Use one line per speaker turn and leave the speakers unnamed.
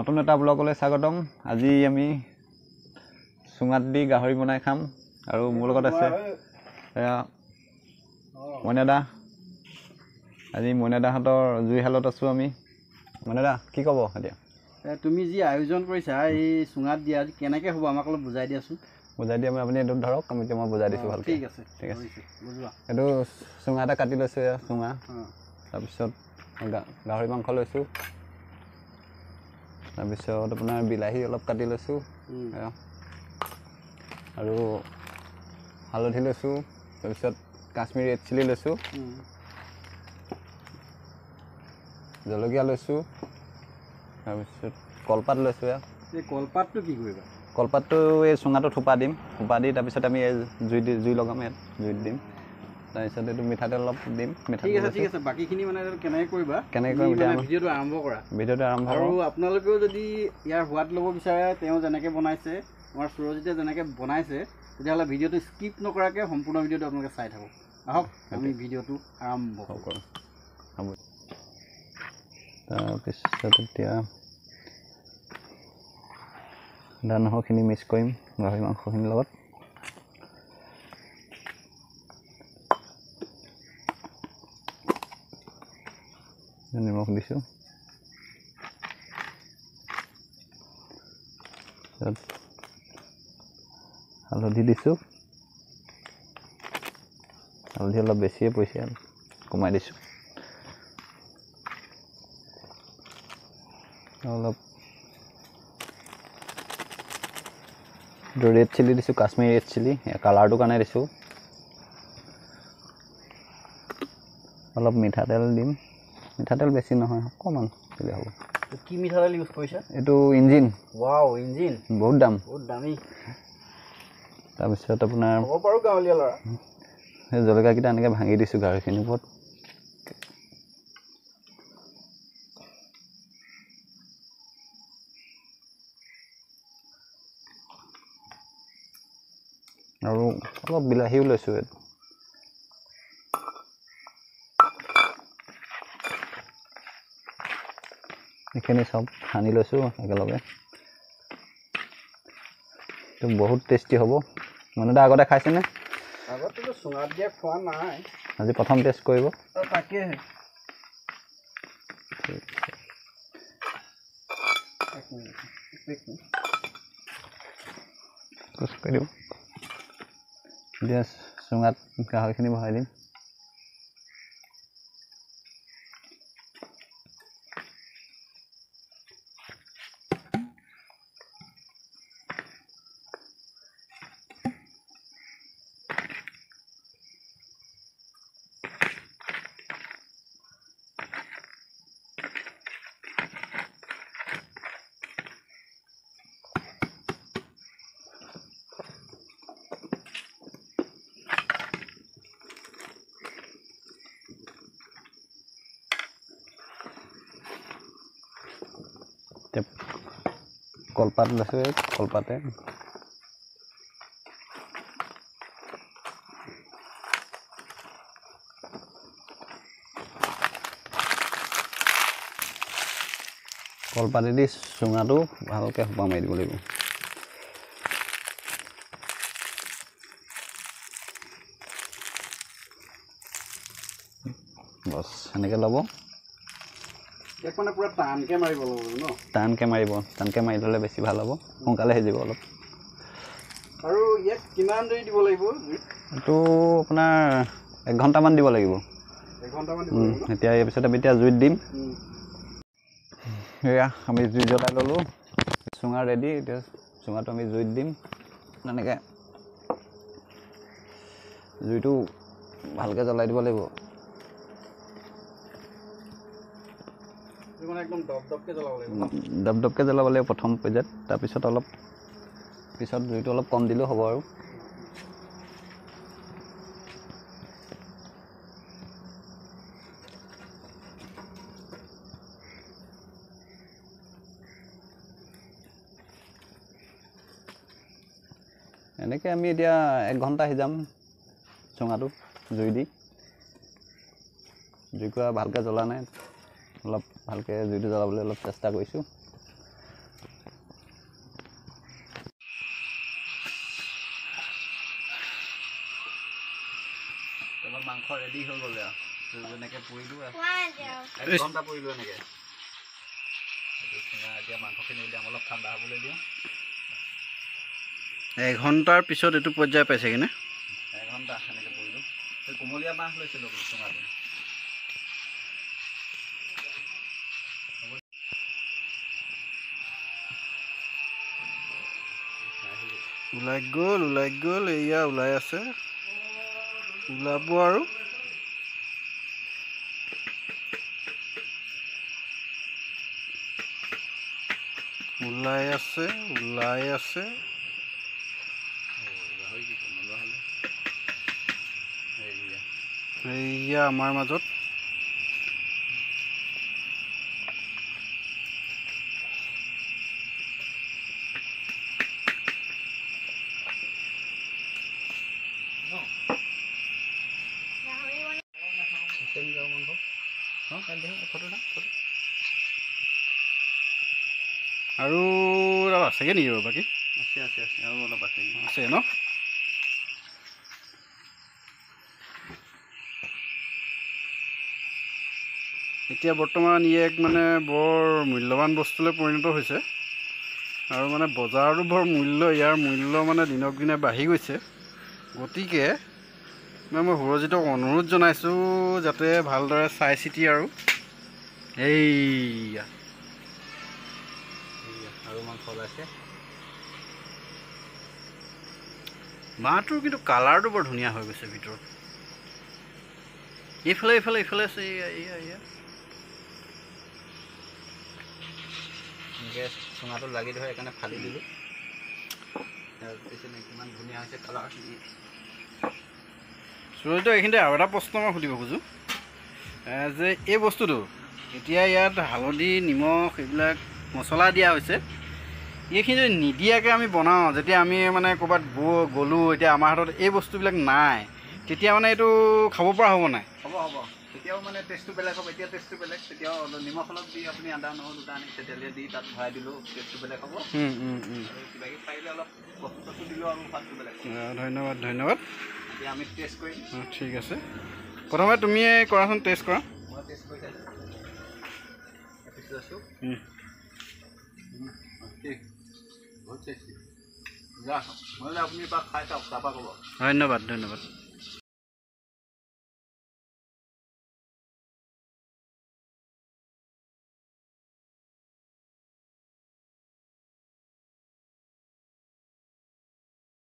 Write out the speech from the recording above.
নতুন এটা ব্লগলৈ স্বাগতম। আজি আমি চুঙাত দি গাহৰি বনাই খাম আৰু মোৰ লগত আছে মইনাদা। আজি মইনাদাহঁতৰ জুইশালত আছোঁ আমি। মইনাদা কি ক'ব এতিয়া?
তুমি যি আয়োজন কৰিছা এই চুঙাত দিয়া কেনেকৈ হ'ব আমাক অলপ বুজাই দিয়াচোন।
বুজাই দিয়া আপুনি এইটো ধৰক, আমি মই বুজাই দিছোঁ ভালকৈ।
ঠিক আছে ঠিক আছে বুজোৱা।
এইটো চুঙা এটা কাটি লৈছোঁ, চুঙা। তাৰপিছত গাহৰি মাংস লৈছোঁ, তাৰপিছত আপোনাৰ বিলাহী অলপ কাটি লৈছোঁ আৰু হালধি লৈছোঁ, তাৰপিছত কাশ্মীৰী ৰেড চিলি লৈছোঁ, জলকীয়া লৈছোঁ, তাৰপিছত কলপাত লৈছোঁ।
এই কলপাতটো কি কৰিবা?
কলপাতটো এই চুঙাটো থোপা দিম, থোপা দি তাৰপিছত আমি জুই লগাম, ইয়াত জুইত দিম। তাৰপিছত এইটো মিঠাতেল অলপ দিম।
ঠিক আছে ঠিক আছে, বাকীখিনি মানে কেনেকৈ কৰিবা,
কেনেকৈ কৰিম
ভিডিঅ'টো আৰম্ভ কৰা।
ভিডিঅ'টো আৰম্ভ
আৰু আপোনালোকেও যদি ইয়াৰ সোৱাদ ল'ব বিচাৰে, তেওঁ যেনেকৈ বনাইছে, আমাৰ সুৰজিতে যেনেকৈ বনাইছে, তেতিয়াহ'লে ভিডিঅ'টো স্কিপ নকৰাকৈ সম্পূৰ্ণ ভিডিঅ'টো আপোনালোকে চাই থাকক। আহক আমি ভিডিঅ'টো আৰম্ভ কৰোঁ।
হ'ব। তাৰপিছত এতিয়া আদা নহৰুখিনি মিক্স কৰিম গাহৰি মাংসখিনিৰ লগত। নিমখ দিছোঁ, হালধি দিছোঁ, হালধি অলপ বেছিয়ে পৰিছে, কমাই দিছোঁ। অলপ ৰেড চিলি দিছোঁ, কাশ্মীৰী ৰেড চিলি, কালাৰটোৰ কাৰণে দিছোঁ। অলপ মিঠাতেল দিম, মিঠাতেল বেছি নহয়, অকণমান দিলে হ'ব।
কি মিঠাতেল ইউজ কৰিছা?
এইটো ইঞ্জিন।
ৱাও, ইঞ্জিন
বহুত দাম,
বহুত দামী।
তাৰপিছত আপোনাৰ
হ'ব পাৰোঁ গাঁৱলীয়া ল'ৰা।
সেই জলকীয়াকেইটা এনেকৈ ভাঙি দিছোঁ গাহৰিখিনিৰ ওপৰত। আৰু অলপ বিলাহীও লৈছোঁ। এইখিনি চব সানি লৈছোঁ একেলগে। এইটো বহুত টেষ্টি হ'ব। মইনাদা আগতে খাইছেনে?
আগতেতো চুঙাত দিয়া খোৱা নাই,
আজি প্ৰথম টেষ্ট কৰিব।
তাকেহে।
কৰি দিওঁ। এতিয়া চুঙাত গাহৰিখিনি ভৰাই দিম। কলপাত লৈছোঁ, কলপাতে কলপাতেদি চুঙাটো ভালকৈ সোপা মাৰি দিব লাগিব। বছ এনেকৈ ল'ব।
মানে পুৰা টানকৈ মাৰিব লাগিব ন? টানকৈ
মাৰিব, টানকৈ মাৰি ল'লে বেছি ভাল হ'ব, সোনকালে সিজিব অলপ।
আৰু ইয়াক কিমান দেৰি দিব লাগিব?
এইটো আপোনাৰ 1 ঘণ্টামান দিব লাগিব।
1 ঘণ্টামান দিব লাগিব।
এতিয়া ইয়াৰ পিছত আমি এতিয়া জুইত দিম। এয়া আমি জুই জ্বলাই ল'লোঁ, চুঙা ৰেডি। এতিয়া চুঙাটো আমি জুইত দিম। এনেকৈ জুইটো ভালকৈ জ্বলাই দিব লাগিব। দপদপকৈ জ্বলাব লাগিব প্ৰথম পৰ্যায়ত, তাৰপিছত অলপ পিছত জুইটো অলপ কম দিলেও হ'ব আৰু। এনেকৈ আমি এতিয়া 1 ঘণ্টা সিজাম চুঙাটো জুই দি। জুইকুৰা ভালকৈ জ্বলা নাই, অলপ ভালকৈ জুইটো জ্বলাবলৈ অলপ চেষ্টা কৰিছোঁ। ৰেডি হৈ গ'লে আৰু যেনেকৈ পুৰিলোঁ 1 ঘণ্টা পুৰিলোঁ এনেকৈ এতিয়া মাংসখিনি উলিয়াম অলপ ঠাণ্ডা হ'বলৈ দিওঁ
1 ঘণ্টাৰ পিছত এইটো পৰ্যায় পাইছেগৈ নে
1 ঘণ্টা এনেকৈ পুৰিলোঁ কোমলীয়া মাছ লৈছিলোঁ চুঙাটো
ওলাই গ'ল এয়া ওলাই আছে ওলাব আৰু ওলাই আছে এয়া আমাৰ মাজত আৰু আছেগৈ নেকি বাৰু বাকী
আছে আৰু অলপ
আছে ন এতিয়া বৰ্তমান ই এক মানে বৰ মূল্যৱান বস্তুলৈ পৰিণত হৈছে আৰু মানে বজাৰতো বৰ ইয়াৰ মূল্য মানে দিনক দিনে বাঢ়ি গৈছে গতিকে মই সুৰজিতক অনুৰোধ জনাইছোঁ যাতে ভালদৰে চাই চিতি আৰু এইয়া
আৰু মাংস ওলাইছে
মাহটোৰ কিন্তু কালাৰটো বৰ ধুনীয়া হৈ গৈছে ভিতৰত এইফালে আছে এয়া
এনেকৈ চুঙাটো লাগি ধৰে সেইকাৰণে ফালি দিলোঁ তাৰপিছত কিমান ধুনীয়া হৈছে কালাৰখিনি
সুৰজিতক এইখিনিতে আৰু এটা প্ৰশ্ন মই সুধিব খোজোঁ যে এই বস্তুটো এতিয়া ইয়াত হালধি নিমখ এইবিলাক মছলা দিয়া হৈছে এইখিনি যদি নিদিয়াকৈ আমি বনাওঁ যেতিয়া আমি মানে ক'ৰবাত গ'লোঁ এতিয়া আমাৰ হাতত এই বস্তুবিলাক নাই তেতিয়া মানে এইটো খাব পৰা হ'ব নাই
হ'ব তেতিয়াও মানে টেষ্টটো বেলেগ হ'ব এতিয়া টেষ্টটো বেলেগ তেতিয়াও নিমখ অলপ দি আপুনি আদা নহৰু দুটা আনি তেতিয়ালৈ দি তাত ভৰাই দিলেও টেষ্টটো বেলেগ হ'ব আৰু কিবা কিবি পাৰিলে অলপ বস্তু দিলেও আৰু সোৱাদটো বেলেগ
ধন্যবাদ
এতিয়া আমি টেষ্ট কৰিম
ঠিক আছে প্ৰথমে তুমি কৰাচোন টেষ্ট কৰা
মই টেষ্ট কৰি আছোঁ বহুত টেষ্টি যা নহ'লে আপুনি এবাৰ খাই চাওক তাৰপৰা ক'ব
ধন্যবাদ